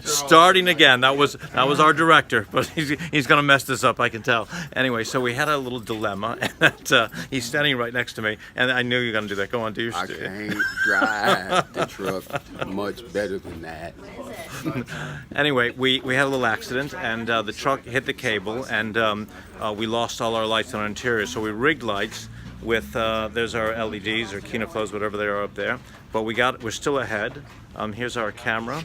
Starting again. That was our director, but he's gonna mess this up, I can tell. Anyway, so we had a little dilemma, and that, he's standing right next to me, and I knew you were gonna do that. Go on, do your I can't drive the truck much better than that. Anyway, we had a little accident, and the truck hit the cable, and we lost all our lights on our interior. So we rigged lights with there's our LEDs or Kinoflows, whatever they are up there. But we're still ahead. Here's our camera,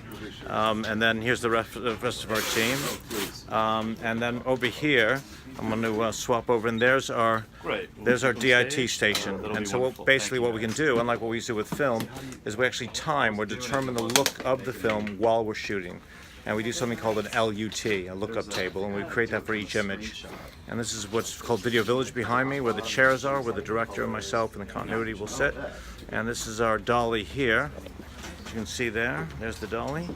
and then here's the rest of our team, and then over here I'm going to swap over, and there's our DIT station. And so basically what we can do, unlike what we used to do with film, is we actually determine the look of the film while we're shooting. And we do something called an LUT, a lookup table, and we create that for each image. And this is what's called Video Village behind me, where the chairs are, where the director and myself and the continuity will sit. And this is our dolly here. As you can see there's the dolly.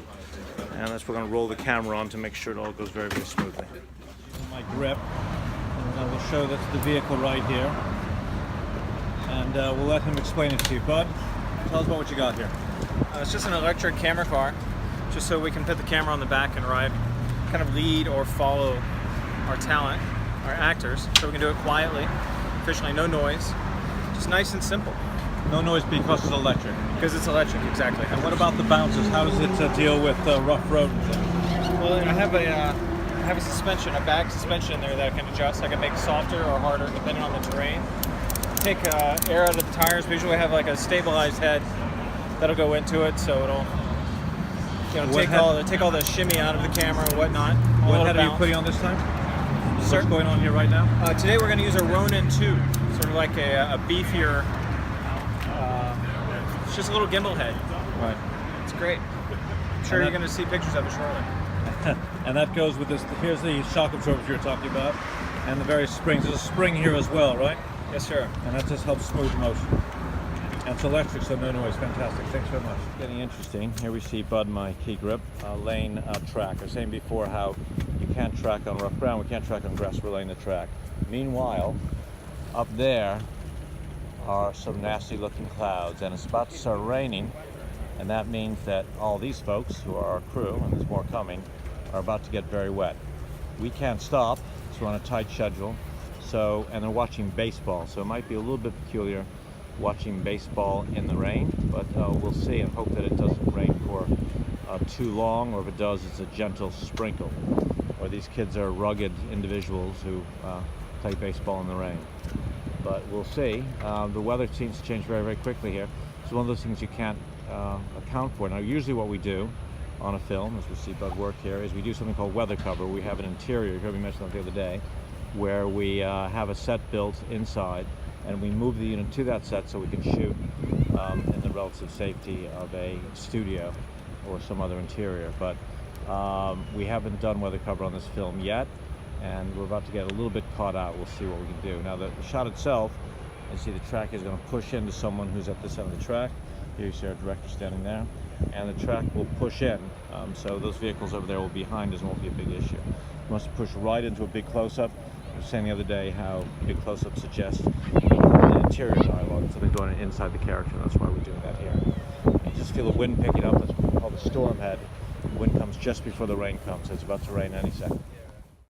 And we're going to roll the camera on to make sure it all goes very, very smoothly. My grip, and I will show that's the vehicle right here. And we'll let him explain it to you. Bud, tell us about what you got here. It's just an electric camera car, just so we can put the camera on the back and ride, kind of lead or follow our talent, our actors, so we can do it quietly, efficiently, no noise, just nice and simple. No noise because it's electric. Because it's electric, exactly. And what about the bounces? How does it deal with rough road and things? Well, I have a suspension, a back suspension in there that I can adjust. I can make it softer or harder depending on the terrain. Take air out of the tires. We usually have like a stabilized head that'll go into it, so it'll take all the shimmy out of the camera and whatnot. What head are you putting on this time? Sir? What's going on here right now? Today we're going to use a Ronin 2, sort of like a beefier. It's just a little gimbal head. Right. It's great. I'm sure you're going to see pictures of it shortly. And that goes with this. Here's the shock absorbers you're talking about, and the various springs. There's a spring here as well, right? Yes, sir. And that just helps smooth motion. And it's electric, so no noise. Fantastic. Thanks very much. Getting interesting. Here we see Bud, my key grip, lane track. I was saying before how you can't track on rough ground. We can't track on grass. We're laying the track. Meanwhile, up there are some nasty looking clouds, and it's about to start raining, and that means that all these folks who are our crew, and there's more coming, are about to get very wet. We can't stop, so we're on a tight schedule. And they're watching baseball, so it might be a little bit peculiar watching baseball in the rain, but we'll see and hope that it doesn't rain for too long, or if it does, it's a gentle sprinkle. Or these kids are rugged individuals who play baseball in the rain. But we'll see. The weather seems to change very, very quickly here. It's one of those things you can't account for. Now, usually what we do on a film, as we see Bud work here, is we do something called weather cover. We have an interior, you heard me mention that the other day, where we have a set built inside, and we move the unit to that set so we can shoot in the relative safety of a studio or some other interior. But we haven't done weather cover on this film yet, and we're about to get a little bit caught out. We'll see what we can do. Now, the shot itself, you see the track is going to push into someone who's at this end of the track. Here you see our director standing there, and the track will push in. So those vehicles over there will be behind us and won't be a big issue. We must push right into a big close-up. I was saying the other day how big close-up suggests an interior dialogue, something going inside the character. That's why we're doing that here. You just feel the wind picking up. That's what we call the storm head. The wind comes just before the rain comes. It's about to rain any second.